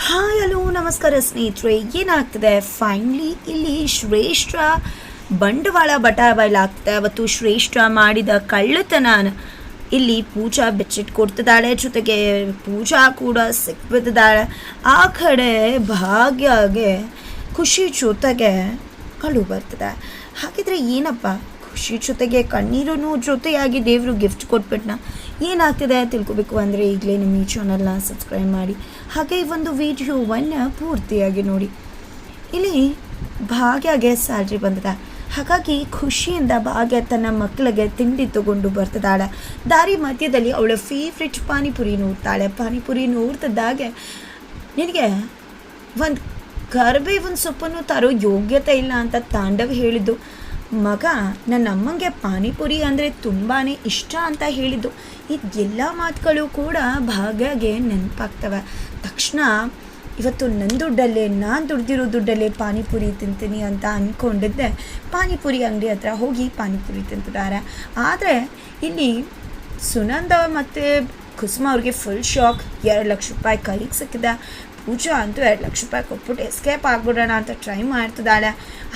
Hi hello ನಮಸ್ಕಾರ ಸ್ನೇಹಿತರೆ, ಏನಾಗ್ತದೆ ಫೈನಲಿ ಇಲ್ಲಿ ಶ್ರೇಷ್ಠ ಬಂಡವಾಳ ಬಟಾಬಯಲಾಗ್ತದೆ. ಅವತ್ತು ಶ್ರೇಷ್ಠ ಮಾಡಿದ ಕಳ್ಳತನ ಇಲ್ಲಿ ಪೂಜಾ ಕೊಡ್ತಿದ್ದಾಳೆ, ಜೊತೆಗೆ ಪೂಜಾ ಕೂಡ ಸಿಕ್ಬಿದ್ದಾಳೆ. ಆ ಕಡೆ ಭಾಗ್ಯಗೆ ಖುಷಿ ಜೊತೆಗೆ ಅಳು ಬರ್ತದೆ. ಹಾಗಿದ್ರೆ ಏನಪ್ಪ, ಖುಷಿ ಜೊತೆಗೆ ಕಣ್ಣೀರೂ ಜೊತೆಯಾಗಿ ದೇವರು ಗಿಫ್ಟ್ ಕೊಟ್ಬಿಟ್ನ. ಏನಾಗ್ತಿದೆ ತಿಳ್ಕೊಬೇಕು ಅಂದರೆ ಈಗಲೇ ನಿಮ್ಮ ಈ ಚಾನಲ್ನ ಸಬ್ಸ್ಕ್ರೈಬ್ ಮಾಡಿ, ಹಾಗೆ ಈ ಒಂದು ವಿಡಿಯೋವನ್ನು ಪೂರ್ತಿಯಾಗಿ ನೋಡಿ. ಇಲ್ಲಿ ಭಾಗ್ಯಗೆ ಸ್ಯಾಲ್ರಿ ಬಂದಿದೆ, ಹಾಗಾಗಿ ಖುಷಿಯಿಂದ ಭಾಗ್ಯ ತನ್ನ ಮಕ್ಕಳಿಗೆ ತಿಂಡಿ ತಗೊಂಡು ಬರ್ತಿದ್ದಾಳೆ. ದಾರಿ ಮಧ್ಯದಲ್ಲಿ ಅವಳ ಫೇವ್ರೆಟ್ ಪಾನಿಪುರಿ ನೋಡ್ತಾಳೆ. ಪಾನಿಪುರಿ ನೋಡ್ತಿದ್ದಾಗೆ ನಿನಗೆ ಒಂದು ಕರಿಬೇವಿನ ಸೊಪ್ಪನ್ನು ತರೋ ಯೋಗ್ಯತೆ ಇಲ್ಲ ಅಂತ ತಾಂಡವ್ ಹೇಳಿದ್ದು. ಮಗ ನನ್ನ ಅಮ್ಮಂಗೆ ಪಾನಿಪುರಿ ಅಂದರೆ ತುಂಬಾ ಇಷ್ಟ ಅಂತ ಹೇಳಿದ್ದು. ಎಲ್ಲ ಮಾತುಗಳು ಕೂಡ ಭಾಗ್ಯಗೆ ನೆನಪಾಗ್ತವೆ. ತಕ್ಷಣ ಇವತ್ತು ನನ್ನ ದುಡ್ಡಲ್ಲೇ, ನಾನು ದುಡ್ದಿರೋ ದುಡ್ಡಲ್ಲೇ ಪಾನಿಪುರಿ ತಿಂತೀನಿ ಅಂತ ಅಂದ್ಕೊಂಡಿದ್ದೆ. ಪಾನಿಪುರಿ ಅಂಗಡಿ ಹತ್ರ ಹೋಗಿ ಪಾನಿಪುರಿ ತಿಂತಿದ್ದಾರೆ. ಆದರೆ ಇಲ್ಲಿ ಸುನಂದ ಮತ್ತು ಕುಸುಮ ಅವ್ರಿಗೆ ಫುಲ್ ಶಾಕ್. 2 ಲಕ್ಷ ರೂಪಾಯಿ ಕೈಗೆ ಸಿಕ್ಕಿದೆ. ಪೂಜಾ ಅಂತೂ 2 ಲಕ್ಷ ರೂಪಾಯಿ ಕೊಟ್ಬಿಟ್ಟು ಎಸ್ಕೇಪ್ ಆಗ್ಬಿಡೋಣ ಅಂತ ಟ್ರೈ ಮಾಡ್ತಿದ್ದಾಳೆ.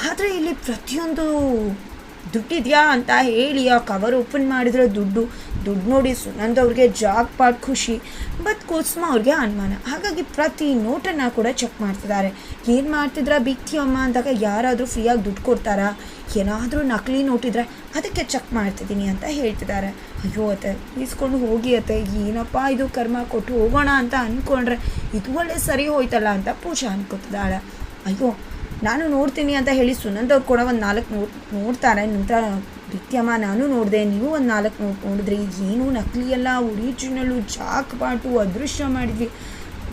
ಆದರೆ ಇಲ್ಲಿ ಪ್ರತಿಯೊಂದು ದುಡ್ಡಿದೆಯಾ ಅಂತ ಹೇಳಿ ಆ ಕವರ್ ಓಪನ್ ಮಾಡಿದ್ರೆ ದುಡ್ಡು ನೋಡಿ ಸುನಂದ್ ಅವ್ರಿಗೆ ಜಾಕ್ಪಾಟ್ ಖುಷಿ, ಬಟ್ ಕುಸುಮ ಅವ್ರಿಗೆ ಅನುಮಾನ. ಹಾಗಾಗಿ ಪ್ರತಿ ನೋಟನ್ನು ಕೂಡ ಚೆಕ್ ಮಾಡ್ತಿದ್ದಾರೆ. ಏನು ಮಾಡ್ತಿದ್ರ ಬಿಕ್ತಿ ಅಮ್ಮ ಅಂದಾಗ ಯಾರಾದರೂ ಫ್ರೀಯಾಗಿ ದುಡ್ಡು ಕೊಡ್ತಾರಾ, ಏನಾದರೂ ನಕಲಿ ನೋಟಿದ್ರೆ ಅದಕ್ಕೆ ಚೆಕ್ ಮಾಡ್ತಿದ್ದೀನಿ ಅಂತ ಹೇಳ್ತಿದ್ದಾರೆ. ಅಯ್ಯೋ ಅತ್ತೆ ಈಸ್ಕೊಂಡು ಹೋಗಿ ಅತ್ತೆ, ಏನಪ್ಪ ಇದು ಕರ್ಮ, ಕೊಟ್ಟು ಹೋಗೋಣ ಅಂತ ಅಂದ್ಕೊಂಡ್ರೆ ಇದು ಒಳ್ಳೆ ಸರಿ ಹೋಯ್ತಲ್ಲ ಅಂತ ಪೂಜಾ ಅನ್ಕೋತಿದ್ದಾಳೆ. ಅಯ್ಯೋ ನಾನು ನೋಡ್ತೀನಿ ಅಂತ ಹೇಳಿ ಸುನಂದ್ ಅವ್ರು ಕೂಡ ಒಂದು 4 ನೋಟ್ ನೋಡ್ತಾರೆ. ನಂತರ ಬಿಕ್ತಿಯಮ್ಮ ನಾನು ನೋಡಿದೆ, ನೀವು ಒಂದು 4 ನೋಟ್ ನೋಡಿದ್ರಿ, ಏನು ನಕಲಿ ಎಲ್ಲ ಒರಿಜಿನಲ್ಲು ಜಾಕ್ಪಾಟು ಅದೃಶ್ಯ ಮಾಡಿದ್ವಿ,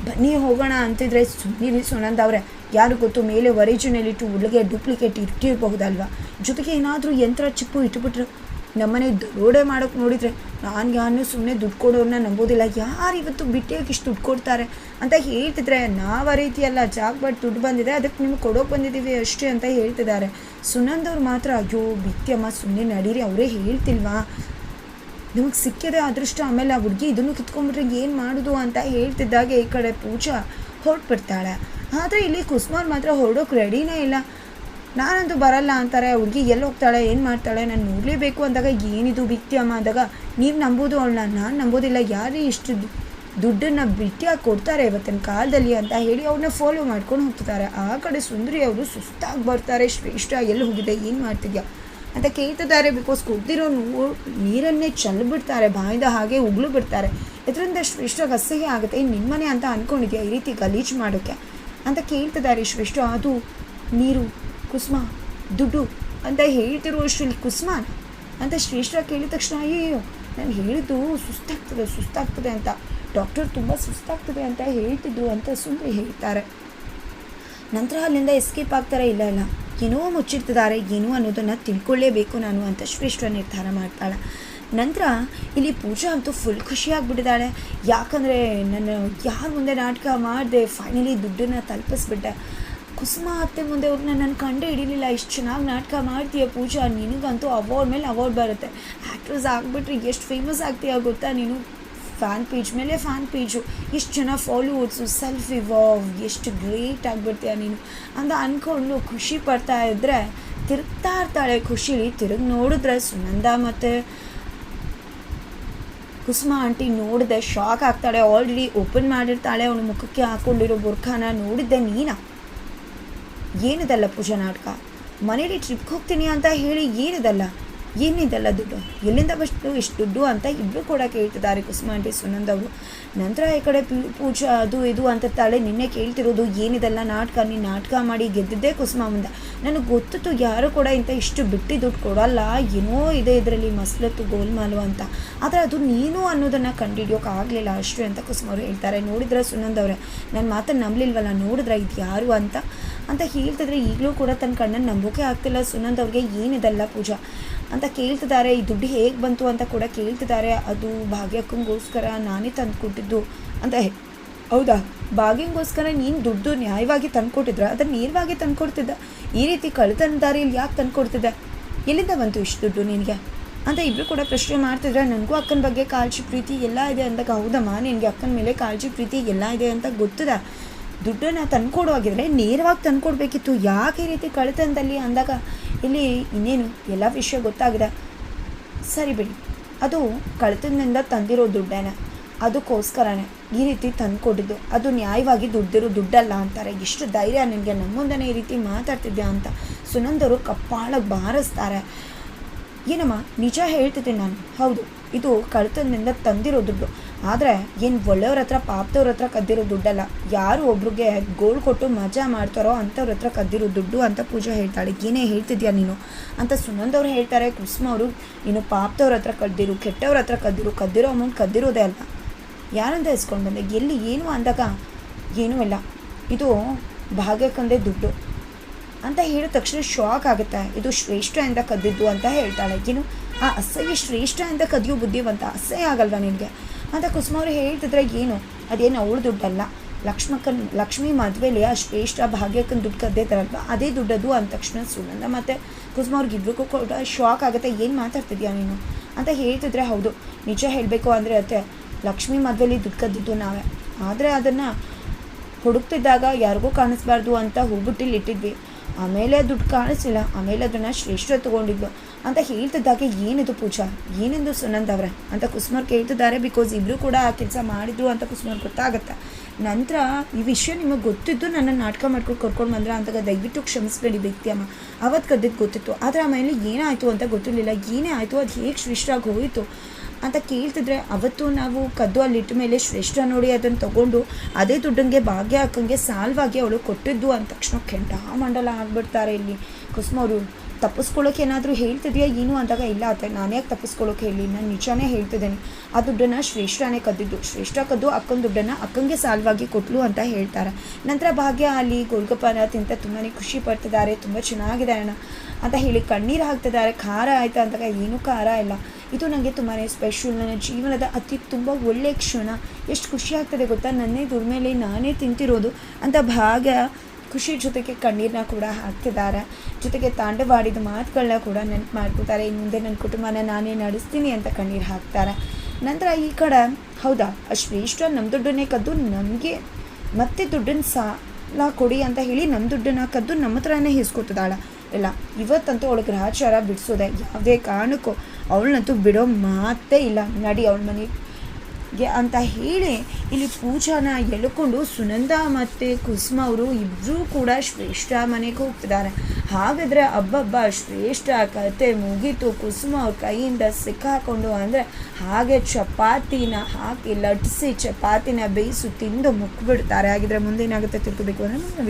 ಬನ್ನಿ ಹೋಗೋಣ ಅಂತಿದ್ರೆ ಸುಮ್ಮನಿರಿ ಸುನಂದ್ ಅವರೇ, ಯಾರು ಗೊತ್ತು ಮೇಲೆ ಒರಿಜಿನಲ್ ಇಟ್ಟು ಒಳಗೆ ಡೂಪ್ಲಿಕೇಟ್ ಇಟ್ಟಿರಬಹುದಲ್ವ, ಜೊತೆಗೆ ಏನಾದರೂ ಯಂತ್ರ ಚಿಪ್ಪು ಇಟ್ಬಿಟ್ರೆ ನಮ್ಮನೆ ದರೋಡೆ ಮಾಡೋಕ್ಕೆ ನೋಡಿದರೆ ನಾನು ಸುಮ್ಮನೆ ದುಡ್ಡು ಕೊಡೋರನ್ನ ನಂಬೋದಿಲ್ಲ. ಯಾರು ಇವತ್ತು ಬಿಟ್ಟಿಯಾಗಿ ಇಷ್ಟು ದುಡ್ಡು ಕೊಡ್ತಾರೆ ಅಂತ ಹೇಳ್ತಿದ್ರೆ, ನಾವು ಆ ರೀತಿಯಲ್ಲ, ಜಾಗ್ಬಟ್ ದುಡ್ಡು ಬಂದಿದೆ ಅದಕ್ಕೆ ನಿಮ್ಗೆ ಕೊಡೋಕೆ ಬಂದಿದ್ದೀವಿ ಅಷ್ಟೇ ಅಂತ ಹೇಳ್ತಿದ್ದಾರೆ. ಸುನಂದ್ ಅವ್ರು ಮಾತ್ರ ಅಯ್ಯೋ ಬಿಕ್ತಿಯಮ್ಮ ಸುಮ್ಮನೆ ನಡೀರಿ, ಅವರೇ ಹೇಳ್ತಿಲ್ವಾ, ನಿಮಗೆ ಸಿಕ್ಕಿದೆ ಅದೃಷ್ಟ, ಆಮೇಲೆ ಆ ಹುಡುಗಿ ಇದನ್ನು ಕಿತ್ಕೊಂಡ್ಬಿಟ್ರೆ ಏನು ಮಾಡೋದು ಅಂತ ಹೇಳ್ತಿದ್ದಾಗೆ ಈ ಕಡೆ ಪೂಜಾ ಹೊರಟ್ಬಿಡ್ತಾಳೆ. ಆದರೆ ಇಲ್ಲಿ ಕುಸುಮ ಮಾತ್ರ ಹೊರಡೋಕೆ ರೆಡಿನೇ ಇಲ್ಲ. ನಾನಂತೂ ಬರಲ್ಲ ಅಂತಾರೆ. ಹುಡುಗಿ ಎಲ್ಲಿ ಹೋಗ್ತಾಳೆ, ಏನು ಮಾಡ್ತಾಳೆ, ನಾನು ನೋಡಲೇಬೇಕು ಅಂದಾಗ ಏನಿದು ಬಿಕ್ತಿ ಅಮ್ಮ ಅಂದಾಗ ನೀವು ನಂಬೋದು ಅವಳನ್ನ, ನಾನು ನಂಬೋದಿಲ್ಲ, ಯಾರೇ ಇಷ್ಟು ದುಡ್ಡನ್ನು ಬಿಟ್ಟಿಯಾಗಿ ಕೊಡ್ತಾರೆ ಇವತ್ತಿನ ಕಾಲದಲ್ಲಿ ಅಂತ ಹೇಳಿ ಅವ್ರನ್ನ ಫಾಲೋ ಮಾಡ್ಕೊಂಡು ಹೋಗ್ತಿದ್ದಾರೆ. ಆ ಕಡೆ ಸುಂದರಿ ಅವರು ಸುಸ್ತಾಗಿ ಬರ್ತಾರೆ. ಶ್ರೇಷ್ಠ ಎಲ್ಲಿ ಹೋಗಿದೆ, ಏನು ಮಾಡ್ತಿದ್ಯಾ ಅಂತ ಕೇಳ್ತಿದ್ದಾರೆ. ಬಿಕಾಸ್ ಕುದ್ದಿರೋ ನೀರನ್ನೇ ಚೆಲ್ಬಿಡ್ತಾರೆ, ಬಾಯ್ದ ಹಾಗೆ ಉಗ್ಳು ಬಿಡ್ತಾರೆ. ಇದರಿಂದ ಶ್ರೇಷ್ಠಗೆ ಅಸಹ್ಯ ಆಗುತ್ತೆ. ನಿಮ್ಮನೆ ಅಂತ ಅಂದ್ಕೊಂಡಿದ್ಯಾ ಈ ರೀತಿ ಗಲೀಜು ಮಾಡೋಕ್ಕೆ ಅಂತ ಕೇಳ್ತಿದ್ದಾರೆ. ಶ್ರೇಷ್ಠ ಅದು ನೀರು ಕುಸುಮ ದುಡ್ಡು ಅಂತ ಹೇಳ್ತಿರೋ ಅಷ್ಟರಲ್ಲಿ ಕುಸುಮ ಅಂತ ಶ್ರೇಷ್ಠ ಕೇಳಿದ ತಕ್ಷಣ ಅಯ್ಯೋ ನಾನು ಹೇಳಿದ್ದು ಸುಸ್ತಾಗ್ತದೆ ಅಂತ, ಡಾಕ್ಟರ್ ತುಂಬ ಸುಸ್ತಾಗ್ತದೆ ಅಂತ ಹೇಳ್ತಿದ್ದು ಅಂತ ಸುಂದರಿ ಹೇಳ್ತಾರೆ. ನಂತರ ಅಲ್ಲಿಂದ ಎಸ್ಕೇಪ್ ಆಗ್ತಾರೆ. ಇಲ್ಲ ಏನೋ ಮುಚ್ಚಿರ್ತಿದ್ದಾರೆ, ಏನು ಅನ್ನೋದನ್ನು ತಿಳ್ಕೊಳ್ಳೇಬೇಕು ನಾನು ಅಂತ ಶ್ರೇಷ್ಠ ನಿರ್ಧಾರ ಮಾಡ್ತಾಳೆ. ನಂತರ ಇಲ್ಲಿ ಪೂಜಾ ಅಂತೂ ಫುಲ್ ಖುಷಿಯಾಗಿಬಿಟ್ಟಿದ್ದಾಳೆ. ಯಾಕಂದರೆ ನಾನು ಯಾರ ಮುಂದೆ ನಾಟಕ ಮಾಡಿದೆ, ಫೈನಲಿ ದುಡ್ಡನ್ನು ತಲುಪಿಸ್ಬಿಟ್ಟೆ. ಕುಸುಮ ಅತ್ತೆ ಮುಂದೆ ಅವ್ರನ್ನ ನಾನು ಕಂಡು ಹಿಡಿಲಿಲ್ಲ, ಇಷ್ಟು ಚೆನ್ನಾಗಿ ನಾಟಕ ಮಾಡ್ತೀಯ ಪೂಜಾ, ನಿನಗಂತೂ ಅವಾರ್ಡ್ ಮೇಲೆ ಅವಾರ್ಡ್ ಬರುತ್ತೆ, ಆ್ಯಕ್ಟ್ರೆಸ್ ಆಗಿಬಿಟ್ರೆ ಎಷ್ಟು ಫೇಮಸ್ ಆಗ್ತೀಯ ಗೊತ್ತಾ ನೀನು, ಫ್ಯಾನ್ ಪೇಜ್ ಮೇಲೆ ಫ್ಯಾನ್ ಪೇಜು, ಎಷ್ಟು ಜನ ಫಾಲೋವರ್ಸು, ಸೆಲ್ಫಿ, ವಾವ್ ಎಷ್ಟು ಗ್ರೇಟ್ ಆಗಿಬಿಡ್ತೀಯ ನೀನು ಅಂತ ಅಂದ್ಕೊಂಡು ಖುಷಿ ಪಡ್ತಾ ಇದ್ದರೆ ತಿರುಗ್ತಾ ಇರ್ತಾಳೆ. ಖುಷಿಲಿ ತಿರುಗಿ ನೋಡಿದ್ರೆ ಸುನಂದ ಮತ್ತು ಕುಸುಮ ಆಂಟಿ ನೋಡಿದೆ ಶಾಕ್ ಆಗ್ತಾಳೆ. ಆಲ್ರೆಡಿ ಓಪನ್ ಮಾಡಿರ್ತಾಳೆ, ಅವನ ಮುಖಕ್ಕೆ ಹಾಕ್ಕೊಂಡಿರೋ ಬುರ್ಖಾನ. ನೋಡಿದ್ದೆ ನೀನಾ, ಏನಿದಲ್ಲ ಪೂಜಾ ನಾಟಕ, ಮನೇಲಿ ಟ್ರಿಪ್ಗೆ ಹೋಗ್ತೀನಿ ಅಂತ ಹೇಳಿ ಏನಿದಲ್ಲ ದುಡ್ಡು, ಎಲ್ಲಿಂದ ಇಷ್ಟು ದುಡ್ಡು ಅಂತ ಇಬ್ಬರು ಕೂಡ ಕೇಳ್ತಿದ್ದಾರೆ ಕುಸುಮ ಆಂಟಿ ಸುನಂದ್ ಅವರು. ನಂತರ ಈ ಕಡೆ ಪೂಜಾ ಅದು ಇದು ಅಂತಿರ್ತಾಳೆ. ನಿನ್ನೆ ಕೇಳ್ತಿರೋದು ಏನಿದೆಲ್ಲ ನಾಟಕ, ನೀನು ನಾಟಕ ಮಾಡಿ ಗೆದ್ದಿದ್ದೇ ಕುಸುಮ ಮುಂದೆ, ನನಗೆ ಗೊತ್ತಿತ್ತು ಯಾರು ಕೂಡ ಇಂಥ ಇಷ್ಟು ಬಿಟ್ಟು ದುಡ್ಡು ಕೊಡಲ್ಲ, ಏನೋ ಇದೆ ಇದರಲ್ಲಿ ಮಸಲತ್ತು ಗೋಲ್ಮಾಲು ಅಂತ, ಆದರೆ ಅದು ನೀನು ಅನ್ನೋದನ್ನು ಕಂಡುಹಿಡಿಯೋಕ್ಕಾಗಲಿಲ್ಲ ಅಷ್ಟೇ ಅಂತ ಕುಸುಮ ಅವರು ಹೇಳ್ತಾರೆ. ನೋಡಿದ್ರೆ ಸುನಂದ್ ಅವರೇ ನನ್ನ ಮಾತನ್ನು ನಂಬಲಿಲ್ವಲ್ಲ, ನೋಡಿದ್ರೆ ಇದು ಯಾರು ಅಂತ ಹೇಳ್ತಿದ್ರೆ ಈಗಲೂ ಕೂಡ ತನ್ನ ಕಣ್ಣನ್ನು ನಂಬೋಕೆ ಆಗ್ತಿಲ್ಲ ಸುನಂದ್ ಅವ್ರಿಗೆ. ಏನಿದಲ್ಲ ಪೂಜಾ ಅಂತ ಕೇಳ್ತಿದ್ದಾರೆ. ಈ ದುಡ್ಡು ಹೇಗೆ ಬಂತು ಅಂತ ಕೂಡ ಕೇಳ್ತಿದ್ದಾರೆ. ಅದು ಭಾಗ್ಯಕ್ಕಂಗೋಸ್ಕರ ನಾನೇ ತಂದುಕೊಟ್ಟಿದ್ದು ಅಂತ. ಹೌದಾ, ಭಾಗ್ಯಂಗೋಸ್ಕರ ನೀನು ದುಡ್ಡು ನ್ಯಾಯವಾಗಿ ತಂದುಕೊಟ್ಟಿದ್ರೆ ಅದನ್ನು ನೇರವಾಗಿ ತಂದುಕೊಡ್ತಿದ್ದ, ಈ ರೀತಿ ಕಳ್ತನ ದಾರಿಯಲ್ಲಿ ಯಾಕೆ ತಂದುಕೊಡ್ತಿದ್ದೆ, ಎಲ್ಲಿಂದ ಬಂತು ಇಷ್ಟು ದುಡ್ಡು ನಿನಗೆ ಅಂತ ಇಬ್ಬರು ಕೂಡ ಪ್ರಶ್ನೆ ಮಾಡ್ತಿದ್ರೆ. ನನಗೂ ಅಕ್ಕನ ಬಗ್ಗೆ ಕಾಳಜಿ ಪ್ರೀತಿ ಎಲ್ಲ ಇದೆ ಅಂದಾಗ, ಹೌದಮ್ಮ ನಿನಗೆ ಅಕ್ಕನ ಮೇಲೆ ಕಾಳಜಿ ಪ್ರೀತಿ ಎಲ್ಲ ಇದೆ ಅಂತ ಗೊತ್ತಿದೆ, ದುಡ್ಡನ್ನು ತಂದ್ಕೊಡುವಾಗಿದ್ರೆ ನೇರವಾಗಿ ತಂದ್ಕೊಡ್ಬೇಕಿತ್ತು, ಯಾಕೆ ಈ ರೀತಿ ಕಳ್ತನದಲ್ಲಿ ಅಂದಾಗ ಇಲ್ಲಿ ಇನ್ನೇನು ಎಲ್ಲ ವಿಷಯ ಗೊತ್ತಾಗಿದೆ. ಸರಿ ಬಿಡಿ, ಅದು ಕಳ್ತನದಿಂದ ತಂದಿರೋ ದುಡ್ಡೇನೆ, ಅದಕ್ಕೋಸ್ಕರನೇ ಈ ರೀತಿ ತಂದುಕೊಟ್ಟಿದ್ದು, ಅದು ನ್ಯಾಯವಾಗಿ ದುಡ್ಡಲ್ಲ ಅಂತಾರೆ. ಎಷ್ಟು ಧೈರ್ಯ ನಿನಗೆ ನಮ್ಮ ಮುಂದೆನೇ ಈ ರೀತಿ ಮಾತಾಡ್ತಿದ್ಯಾ ಅಂತ ಸುನಂದವರು ಕಪ್ಪಾಳಕ್ಕೆ ಬಾರಿಸ್ತಾರೆ. ಏನಮ್ಮ ನಿಜ ಹೇಳ್ತಿದ್ದೀನಿ ನಾನು, ಹೌದು ಇದು ಕಳ್ತನದಿಂದ ತಂದಿರೋ ದುಡ್ಡು, ಆದರೆ ಏನು ಒಳ್ಳೆಯವ್ರ ಹತ್ರ ಪಾಪದವ್ರ ಹತ್ರ ಕದ್ದಿರೋ ದುಡ್ಡಲ್ಲ, ಯಾರು ಒಬ್ರಿಗೆ ಗೋಲ್ಡ್ ಕೊಟ್ಟು ಮಜಾ ಮಾಡ್ತಾರೋ ಅಂಥವ್ರ ಹತ್ರ ಕದ್ದಿರೋ ದುಡ್ಡು ಅಂತ ಪೂಜಾ ಹೇಳ್ತಾಳೆ. ಏನೇ ಹೇಳ್ತಿದ್ಯಾ ನೀನು ಅಂತ ಸುನಂದವ್ರು ಹೇಳ್ತಾರೆ. ಕುಸುಮ ಅವರು ನೀನು ಪಾಪದವ್ರ ಹತ್ರ ಕದ್ದಿರು, ಕೆಟ್ಟವ್ರ ಹತ್ರ ಕದ್ದಿರೋ ಅಮೌಂಟ್ ಕದ್ದಿರೋದೇ ಅಲ್ಲ, ಯಾರಂತ ಇಸ್ಕೊಂಡು ಬಂದೆ, ಎಲ್ಲಿ ಏನು ಅಂದಾಗ ಏನೂ ಇಲ್ಲ, ಇದು ಭಾಗ್ಯಕ್ಕಂದೇ ದುಡ್ಡು ಅಂತ ಹೇಳಿದ ತಕ್ಷಣ ಶಾಕ್ ಆಗುತ್ತೆ. ಇದು ಶ್ರೇಷ್ಠದಿಂದ ಕದ್ದಿದ್ದು ಅಂತ ಹೇಳ್ತಾಳೆ. ಏನು ಆ ಅಸಹ್ಯ ಶ್ರೇಷ್ಠದಿಂದ ಕದಿಯೋ ಬುದ್ಧಿವಂತ, ಅಸಹ್ಯ ಆಗಲ್ವಾ ನಿನಗೆ ಅಂತ ಕುಸುಮ ಅವರು ಹೇಳ್ತಿದ್ರೆ, ಏನು ಅದೇನು ಅವಳ ದುಡ್ಡಲ್ಲ, ಲಕ್ಷ್ಮಿ ಮದುವೆಲಿ ಆ ಶ್ರೇಷ್ಠ ಭಾಗ್ಯಕ್ಕನ ದುಡ್ಡು ಕದ್ದಿದ್ದಾರಲ್ವ ಅದೇ ದುಡ್ಡದು ಅಂದ ತಕ್ಷಣ ಸುನಂದ ಮತ್ತು ಕುಸುಮ ಅವ್ರಿಗಿಬ್ರಿಗೂ ಕೂಡ ಶಾಕ್ ಆಗುತ್ತೆ. ಏನು ಮಾತಾಡ್ತಿದ್ಯಾ ನೀನು ಅಂತ ಹೇಳ್ತಿದ್ರೆ, ಹೌದು ನಿಜ ಹೇಳಬೇಕು ಅಂದರೆ ಅತ್ತೆ ಲಕ್ಷ್ಮಿ ಮದುವೆಲಿ ದುಡ್ಡು ಕದ್ದಿದ್ದು ನಾವೇ, ಆದರೆ ಅದನ್ನು ಹುಡುಕ್ತಿದ್ದಾಗ ಯಾರಿಗೂ ಕಾಣಿಸ್ಬಾರ್ದು ಅಂತ ಹೂಬುಟ್ಟಿಲಿ ಇಟ್ಟಿದ್ವಿ, ಆಮೇಲೆ ದುಡ್ಡು ಕಾಣಿಸಿಲ್ಲ, ಆಮೇಲೆ ಅದನ್ನು ಶ್ರೇಷ್ಠ ತೊಗೊಂಡಿದ್ವು ಅಂತ ಹೇಳ್ತಿದ್ದಾಗ ಏನಿದು ಪೂಜಾ, ಏನೆಂದು ಸುನಂದ್ ಅವರೇ ಅಂತ ಕುಸುಮವ್ರು ಕೇಳ್ತಿದ್ದಾರೆ. ಬಿಕಾಸ್ ಇಬ್ಬರು ಕೂಡ ಆ ಕೆಲಸ ಮಾಡಿದ್ರು ಅಂತ ಕುಸುಮವ್ರಿಗೆ ಗೊತ್ತಾಗುತ್ತೆ. ನಂತರ ಈ ವಿಷಯ ನಿಮಗೆ ಗೊತ್ತಿದ್ದು ನನ್ನನ್ನು ನಾಟಕ ಮಾಡ್ಕೊಂಡು ಕರ್ಕೊಂಡು ಬಂದ್ರೆ ಅಂತಾಗ ದಯವಿಟ್ಟು ಕ್ಷಮಿಸ್ಬೇಡಿ ವ್ಯಕ್ತಿಯಮ್ಮ, ಅವತ್ತು ಕದ್ದಿದ್ದು ಗೊತ್ತಿತ್ತು, ಆದರೆ ಆಮೇಲೆ ಏನಾಯಿತು ಅಂತ ಗೊತ್ತಿರಲಿಲ್ಲ, ಏನೇ ಆಯಿತು ಅದು ಹೇಗೆ ಶ್ರೇಷ್ಠಾಗಿ ಹೋಯಿತು ಅಂತ ಕೇಳ್ತಿದ್ರೆ, ಅವತ್ತು ನಾವು ಕದ್ದು ಅಲ್ಲಿಟ್ಟ ಮೇಲೆ ಶ್ರೇಷ್ಠ ನೋಡಿ ಅದನ್ನು ತೊಗೊಂಡು ಅದೇ ದುಡ್ಡಂಗೆ ಭಾಗ್ಯ ಹಾಕಂಗೆ ಸಾಲ್ವಾಗಿ ಅವಳು ಕೊಟ್ಟಿದ್ದು ಅಂದ ತಕ್ಷಣ ಕೆಂಡಾಮಂಡಲ ಆಗಿಬಿಡ್ತಾರೆ. ಇಲ್ಲಿ ಕುಸುಮ ಅವರು ತಪ್ಪಿಸ್ಕೊಳ್ಳೋಕೆ ಏನಾದರೂ ಹೇಳ್ತಿದೆಯಾ ಏನು ಅಂದಾಗ, ಇಲ್ಲ ಅತ್ತೆ ನಾನು ಯಾಕೆ ತಪ್ಪಿಸ್ಕೊಳ್ಳೋಕೆ ಹೇಳಿ, ನಾನು ನಿಜಾನೇ ಹೇಳ್ತಿದ್ದೇನೆ, ಆ ದುಡ್ಡನ್ನು ಶ್ರೇಷ್ಠನೇ ಕದ್ದಿದ್ದು, ಶ್ರೇಷ್ಠ ಕದ್ದು ಅಕ್ಕನ ದುಡ್ಡನ್ನು ಅಕ್ಕಂಗೆ ಸಾಲ್ವಾಗಿ ಕೊಟ್ಲು ಅಂತ ಹೇಳ್ತಾರೆ. ನಂತರ ಭಾಗ್ಯ ಅಲ್ಲಿ ಗೋಲ್ಗಪ್ಪನ ತಿಂತ ತುಂಬಾ ಖುಷಿ ಪಡ್ತಿದ್ದಾರೆ, ತುಂಬ ಚೆನ್ನಾಗಿದೆ ಅಣ್ಣ ಅಂತ ಹೇಳಿ ಕಣ್ಣೀರು ಹಾಕ್ತಿದ್ದಾರೆ. ಖಾರ ಆಯಿತಾ ಅಂದಾಗ, ಏನೂ ಖಾರ ಇಲ್ಲ, ಇದು ನನಗೆ ತುಂಬಾ ಸ್ಪೆಷಲ್, ನನ್ನ ಜೀವನದ ತುಂಬ ಒಳ್ಳೆಯ ಕ್ಷಣ, ಎಷ್ಟು ಖುಷಿ ಆಗ್ತದೆ ಗೊತ್ತಾ, ನನ್ನೇ ದುಡ್ಮೇಲೆ ನಾನೇ ತಿಂತಿರೋದು ಅಂತ ಭಾಗ್ಯ ಖುಷಿ ಜೊತೆಗೆ ಕಣ್ಣೀರನ್ನ ಕೂಡ ಹಾಕ್ತಿದ್ದಾರೆ. ಜೊತೆಗೆ ತಾಂಡವಾಡಿದ ಮಾತುಗಳನ್ನ ಕೂಡ ನೆನಪು ಮಾಡ್ಕೋತಾರೆ. ಇನ್ನು ಮುಂದೆ ನನ್ನ ಕುಟುಂಬನ ನಾನೇ ನಡೆಸ್ತೀನಿ ಅಂತ ಕಣ್ಣೀರು ಹಾಕ್ತಾರೆ. ನಂತರ ಈ ಕಡೆ, ಹೌದಾ ಆ ಶ್ರೇಷ್ಠ ನಮ್ಮ ದುಡ್ಡನ್ನೇ ಕದ್ದು ನಮಗೆ ಮತ್ತೆ ದುಡ್ಡನ್ನು ಸಾಲ ಕೊಡಿ ಅಂತ ಹೇಳಿ ನಮ್ಮ ದುಡ್ಡನ್ನು ಕದ್ದು ನಮ್ಮ ಹತ್ರನೇ ಹಿಸ್ಕೊತಿದ್ದಾಳ. ಇಲ್ಲ, ಇವತ್ತಂತೂ ಅವಳು ಗ್ರಹಚಾರ ಬಿಡಿಸೋದೆ, ಯಾವುದೇ ಕಾರಣಕ್ಕೂ ಅವಳನ್ನಂತೂ ಬಿಡೋ ಮಾತೇ ಇಲ್ಲ, ನಡಿ ಅವಳ ಮನೆಗೆ ಅಂತ ಹೇಳಿ ಇಲ್ಲಿ ಪೂಜಾನ ಎಳ್ಕೊಂಡು ಸುನಂದ ಮತ್ತು ಕುಸುಮ ಅವರು ಇಬ್ಬರೂ ಕೂಡ ಶ್ರೇಷ್ಠ ಮನೆಗೆ ಹೋಗ್ತಿದ್ದಾರೆ. ಹಾಗಾದರೆ ಹಬ್ಬಬ್ಬ ಶ್ರೇಷ್ಠ ಕತೆ ಮುಗೀತು, ಕುಸುಮ ಅವ್ರ ಕೈಯಿಂದ ಸಿಕ್ಕಾಕೊಂಡು ಅಂದರೆ ಹಾಗೆ ಚಪಾತಿನ ಹಾಕಿ ಲಟ್ಟಿಸಿ ಚಪಾತಿನ ಬೇಯಿಸು ತಿಂದು ಮುಕ್ಬಿಡ್ತಾರೆ. ಹಾಗಿದ್ರೆ ಮುಂದೇನಾಗುತ್ತೆ ತಿಳ್ಕೊಬೇಕು ಅಂದರೆ